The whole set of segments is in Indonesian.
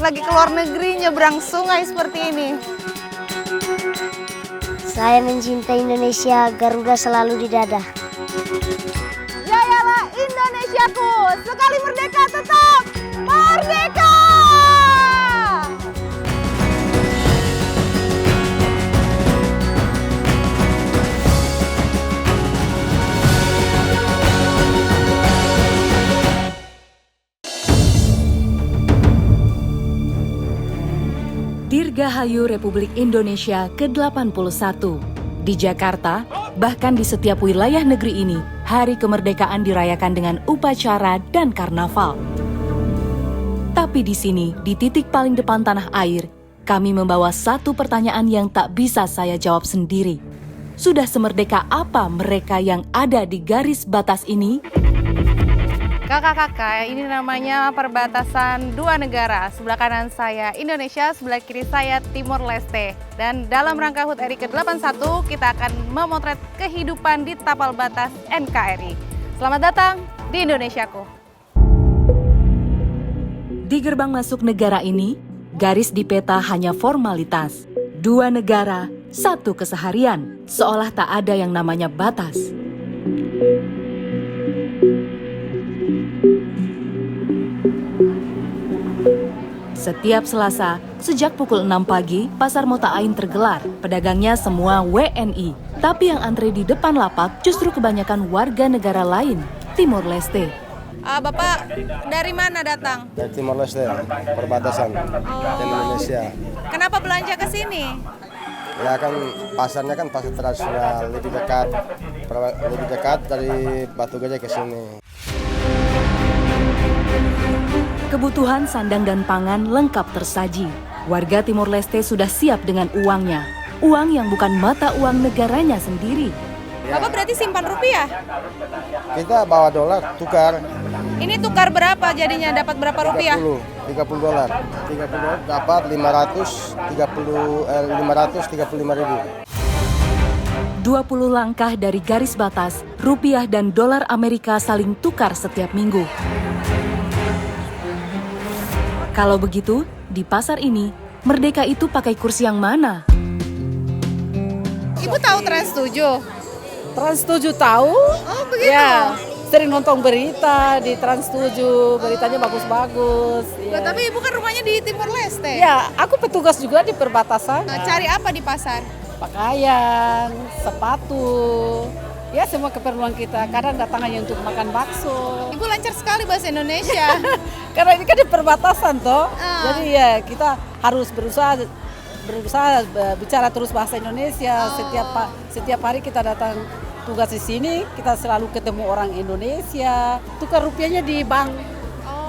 lagi ke luar negeri nyebrang sungai seperti ini? Saya mencintai Indonesia, Garuda selalu di dada. Jayalah Indonesiaku, sekali merdeka tetap merdeka! Dirgahayu Republik Indonesia ke-81. Di Jakarta, bahkan di setiap wilayah negeri ini, Hari Kemerdekaan dirayakan dengan upacara dan karnaval. Tapi di sini, di titik paling depan tanah air, kami membawa satu pertanyaan yang tak bisa saya jawab sendiri. Sudah semerdeka apa mereka yang ada di garis batas ini? Kakak-kakak, ini namanya perbatasan dua negara. Sebelah kanan saya Indonesia, sebelah kiri saya Timor Leste. Dan dalam rangka HUT RI ke-81, kita akan memotret kehidupan di tapal batas NKRI. Selamat datang di Indonesiaku. Di gerbang masuk negara ini, garis di peta hanya formalitas. Dua negara, satu keseharian, seolah tak ada yang namanya batas. Setiap Selasa, sejak pukul 6 pagi, Pasar Mota Ain tergelar. Pedagangnya semua WNI. Tapi yang antre di depan lapak justru kebanyakan warga negara lain, Timor Leste. Bapak dari mana datang? Dari Timor Leste, perbatasan Indonesia. Kenapa belanja ke sini? Ya kan pasarnya kan pasar tradisional, lebih dekat dari Batu Gajah ke sini. Kebutuhan sandang dan pangan lengkap tersaji. Warga Timor Leste sudah siap dengan uangnya. Uang yang bukan mata uang negaranya sendiri. Bapak berarti simpan rupiah? Kita bawa dolar, tukar. Ini tukar berapa jadinya? Dapat berapa rupiah? 30 dolar. 30 dolar dapat 535.000. 20 langkah dari garis batas, rupiah dan dolar Amerika saling tukar setiap minggu. Kalau begitu, di pasar ini, merdeka itu pakai kurs yang mana? Ibu tahu Trans 7? Trans 7 tahu? Oh begitu? Ya, sering nonton berita di Trans 7, beritanya bagus-bagus. Loh, Ya. tapi ibu kan rumahnya di Timor Leste. Ya, aku petugas juga di perbatasan. Cari apa di pasar? Pakaian, sepatu, ya semua keperluan kita. Kadang datang hanya untuk makan bakso. Ibu lancar sekali bahasa Indonesia. Karena ini kan di perbatasan toh. Ah. Jadi ya kita harus berusaha bicara terus bahasa Indonesia. Setiap hari kita datang tugas di sini, kita selalu ketemu orang Indonesia. Tukar rupiahnya di bank.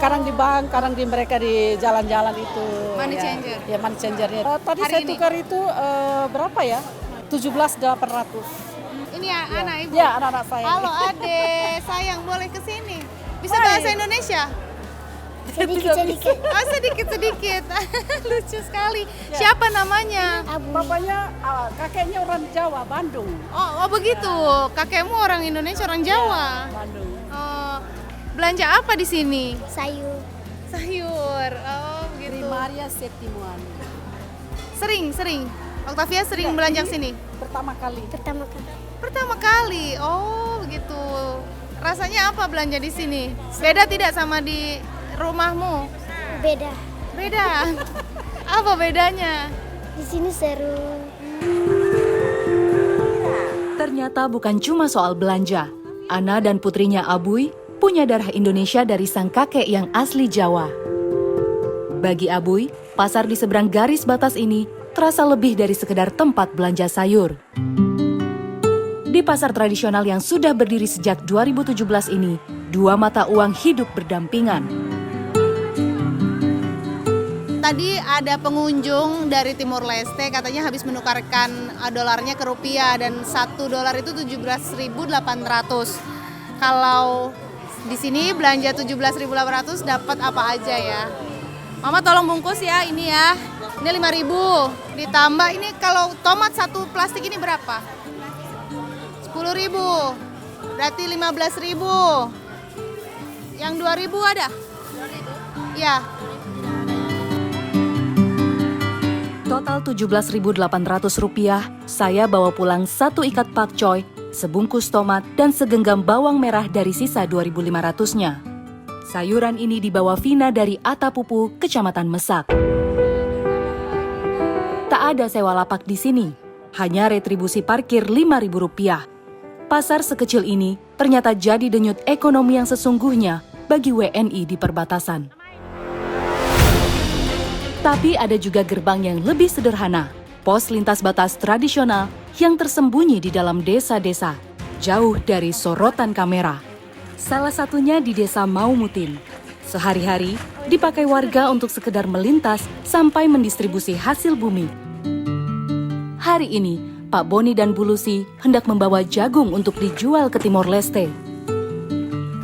Kadang di bank, kadang di mereka di jalan-jalan itu. Money ya. changer. Ya money changernya. Tadi Hari saya ini? tukar itu berapa ya? 17.800. Ini anak ibu. Ya, anak-anak saya. Halo Ade, sayang boleh ke sini. Bisa Hai. bahasa Indonesia? Sedikit-sedikit. Oh sedikit-sedikit. Lucu sekali. Siapa namanya? Bapaknya, kakeknya orang Jawa, Bandung. Oh begitu. Kakekmu orang Indonesia, orang Jawa. Bandung. Oh, belanja apa di sini? Sayur. Sayur. Oh begitu. Primaria Septimuan. Sering. Octavia sering belanja ke sini? Pertama kali. Pertama kali. Oh begitu. Rasanya apa belanja di sini? Beda tidak sama di rumahmu? Beda. Beda. Apa bedanya? Di sini seru. Ternyata bukan cuma soal belanja. Ana dan putrinya Abuy punya darah Indonesia dari sang kakek yang asli Jawa. Bagi Abuy, pasar di seberang garis batas ini terasa lebih dari sekedar tempat belanja sayur. Di pasar tradisional yang sudah berdiri sejak 2017 ini, dua mata uang hidup berdampingan. Tadi ada pengunjung dari Timor Leste katanya habis menukarkan dolarnya ke rupiah dan $1 itu 17.800. Kalau di sini belanja 17.800 dapat apa aja ya? Mama tolong bungkus ya ini ya. Ini 5.000. Ditambah ini kalau tomat satu plastik ini berapa? 10.000. Berarti 15.000. Yang 2.000 ada? 2.000? Ya. Total Rp17.800, saya bawa pulang 1 ikat pakcoy, sebungkus tomat, dan segenggam bawang merah dari sisa 2.500-nya. Sayuran ini dibawa Vina dari Atapupu, Kecamatan Mesak. Tak ada sewa lapak di sini, hanya retribusi parkir Rp5.000. Pasar sekecil ini ternyata jadi denyut ekonomi yang sesungguhnya bagi WNI di perbatasan. Tapi ada juga gerbang yang lebih sederhana, pos lintas batas tradisional yang tersembunyi di dalam desa-desa, jauh dari sorotan kamera. Salah satunya di Desa Maumutin. Sehari-hari dipakai warga untuk sekedar melintas sampai mendistribusi hasil bumi. Hari ini, Pak Boni dan Bu Lucy hendak membawa jagung untuk dijual ke Timor Leste.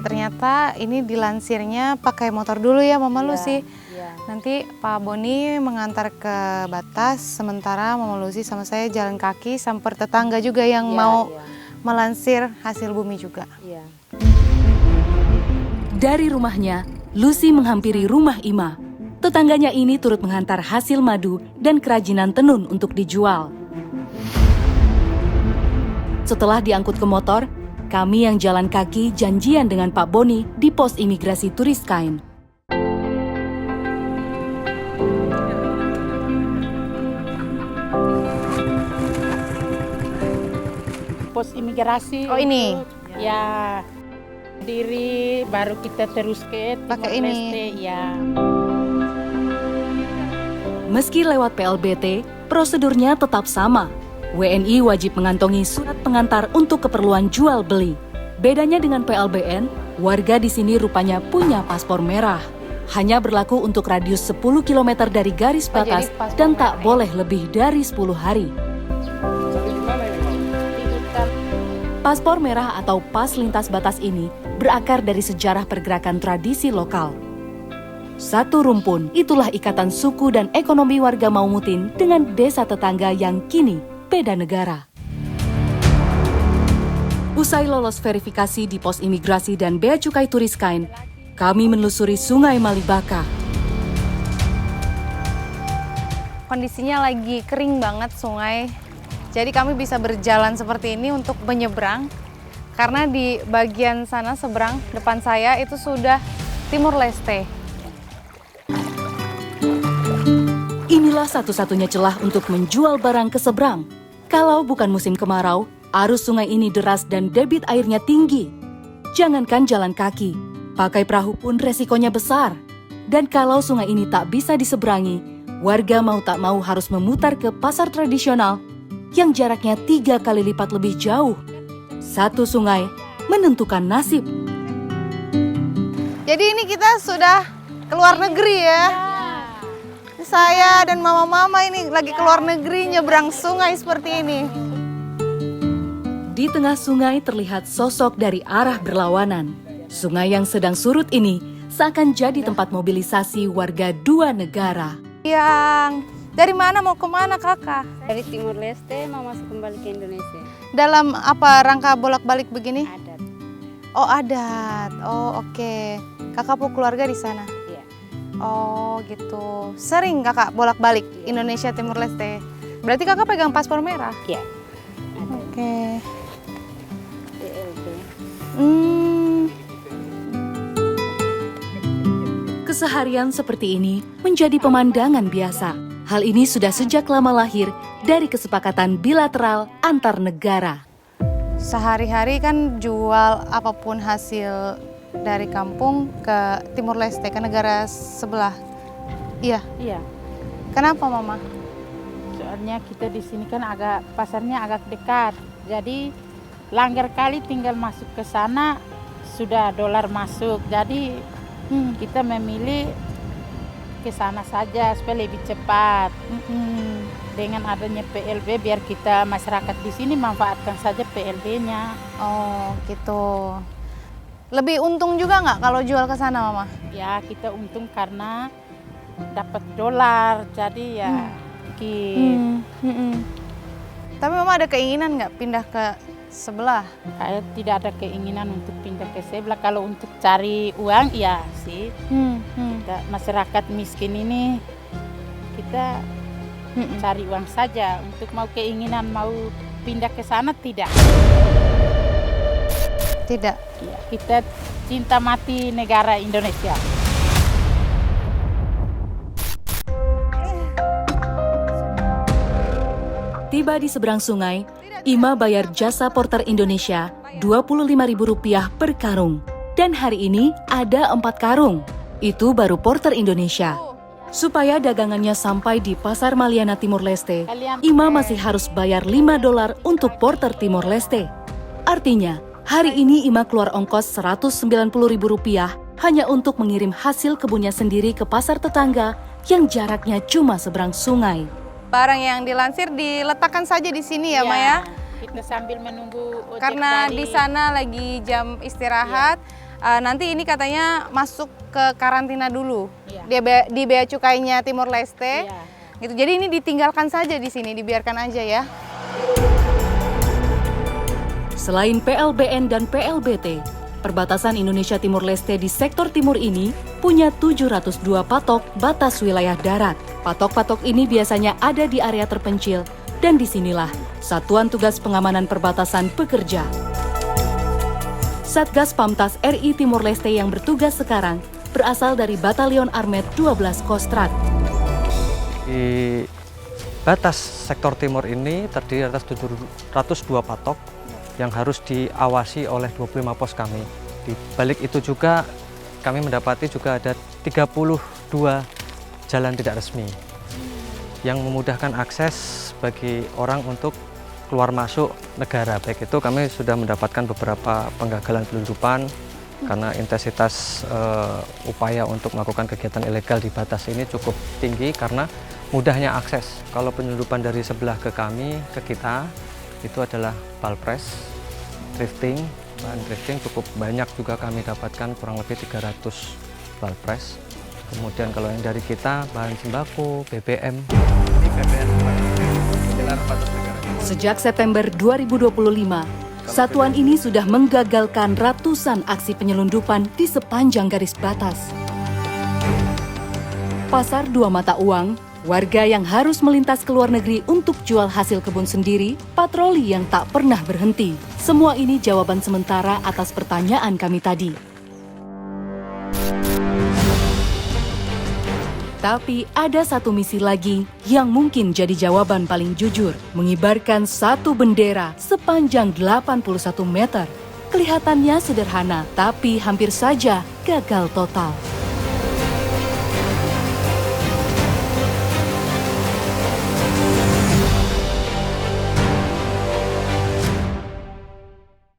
Ternyata ini dilansirnya pakai motor dulu ya Mama Lucy. Nanti Pak Boni mengantar ke batas, sementara Mama Lucy sama saya jalan kaki sampai tetangga juga yang mau melansir hasil bumi juga. Dari rumahnya, Lucy menghampiri rumah Ima. Tetangganya ini turut menghantar hasil madu dan kerajinan tenun untuk dijual. Setelah diangkut ke motor, kami yang jalan kaki janjian dengan Pak Boni di pos imigrasi turis kain. Pos imigrasi. Oh ini? Ya, diri baru kita terus ke Pakai Timor ini? Leste, ya. Meski lewat PLBT, prosedurnya tetap sama. WNI wajib mengantongi surat pengantar untuk keperluan jual beli. Bedanya dengan PLBN, warga di sini rupanya punya paspor merah. Hanya berlaku untuk radius 10 km dari garis batas dan tak boleh lebih dari 10 hari. Paspor merah atau pas lintas batas ini berakar dari sejarah pergerakan tradisi lokal. Satu rumpun, itulah ikatan suku dan ekonomi warga Maumutin dengan desa tetangga yang kini beda negara. Usai lolos verifikasi di pos imigrasi dan bea cukai turis kain, kami menelusuri Sungai Malibaka. Kondisinya lagi kering banget sungai. Jadi kami bisa berjalan seperti ini untuk menyeberang. Karena di bagian sana seberang depan saya itu sudah Timor Leste. Inilah satu-satunya celah untuk menjual barang ke seberang. Kalau bukan musim kemarau, arus sungai ini deras dan debit airnya tinggi. Jangankan jalan kaki, pakai perahu pun resikonya besar. Dan kalau sungai ini tak bisa diseberangi, warga mau tak mau harus memutar ke pasar tradisional yang jaraknya 3 kali lipat lebih jauh. Satu sungai menentukan nasib. Jadi ini kita sudah keluar negeri ya. Saya dan mama-mama ini lagi keluar negeri nyebrang sungai seperti ini. Di tengah sungai terlihat sosok dari arah berlawanan. Sungai yang sedang surut ini seakan jadi tempat mobilisasi warga dua negara. Yang dari mana mau kemana kakak? Dari Timor Leste mau masuk kembali ke Indonesia. Dalam apa rangka bolak-balik begini? Adat. Oh adat, oh oke. Kakak punya keluarga di sana? Iya. Oh gitu. Sering kakak bolak-balik Indonesia Timor Leste? Berarti kakak pegang paspor merah? Iya. Oke. PLB. Keseharian seperti ini menjadi pemandangan biasa. Hal ini sudah sejak lama lahir dari kesepakatan bilateral antar negara. Sehari-hari kan jual apapun hasil dari kampung ke Timor Leste, ke negara sebelah. Iya. Iya. Kenapa mama? Soalnya kita di sini kan pasarnya agak dekat. Jadi langgar kali tinggal masuk ke sana sudah dolar masuk. Jadi kita memilih ke sana saja supaya lebih cepat. Dengan adanya PLB biar kita masyarakat di sini manfaatkan saja PLB-nya. Oh gitu. Lebih untung juga nggak kalau jual ke sana mama? Ya kita untung karena dapat dolar. Jadi ya Tapi mama ada keinginan nggak pindah ke sebelah? Saya tidak ada keinginan untuk pindah ke sebelah. Kalau untuk cari uang ya sih. Kita, masyarakat miskin ini kita cari uang saja. Untuk mau keinginan mau pindah ke sana tidak. Tidak. Ya, kita cinta mati negara Indonesia. Tiba di seberang sungai, Ima bayar jasa porter Indonesia Rp25.000 per karung. Dan hari ini ada 4 karung. Itu baru porter Indonesia. Supaya dagangannya sampai di Pasar Maliana Timur Leste, Ima masih harus bayar $5 untuk porter Timur Leste. Artinya, hari ini Ima keluar ongkos Rp190.000 hanya untuk mengirim hasil kebunnya sendiri ke pasar tetangga yang jaraknya cuma seberang sungai. Barang yang dilansir diletakkan saja di sini ya, Maya? Kita sambil menunggu ojek Karena dari... di sana lagi jam istirahat. Nanti ini katanya masuk ke karantina dulu. Di Bea Cukainya Timur Leste. Gitu. Jadi ini ditinggalkan saja di sini, dibiarkan aja ya. Selain PLBN dan PLBT, perbatasan Indonesia Timur Leste di sektor timur ini punya 702 patok batas wilayah darat. Patok-patok ini biasanya ada di area terpencil dan disinilah Satuan Tugas Pengamanan Perbatasan bekerja. Satgas Pamtas RI Timur Leste yang bertugas sekarang berasal dari Batalion Armet 12 Kostrad. Di batas sektor timur ini terdiri atas 702 patok yang harus diawasi oleh 25 pos kami. Di balik itu juga kami mendapati juga ada 32 jalan tidak resmi yang memudahkan akses bagi orang untuk keluar masuk negara. Baik itu kami sudah mendapatkan beberapa penggagalan penyelundupan karena intensitas upaya untuk melakukan kegiatan ilegal di batas ini cukup tinggi karena mudahnya akses. Kalau penyelundupan dari sebelah ke kami, ke kita, itu adalah balpres, drifting. Bahan drifting cukup banyak juga kami dapatkan, kurang lebih 300 balpres. Kemudian kalau yang dari kita, bahan sembako, BBM. Sejak September 2025, satuan ini sudah menggagalkan ratusan aksi penyelundupan di sepanjang garis batas. Pasar Dua Mata Uang, warga yang harus melintas ke luar negeri untuk jual hasil kebun sendiri, patroli yang tak pernah berhenti. Semua ini jawaban sementara atas pertanyaan kami tadi. Tapi ada satu misi lagi yang mungkin jadi jawaban paling jujur, mengibarkan satu bendera sepanjang 81 meter. Kelihatannya sederhana, tapi hampir saja gagal total.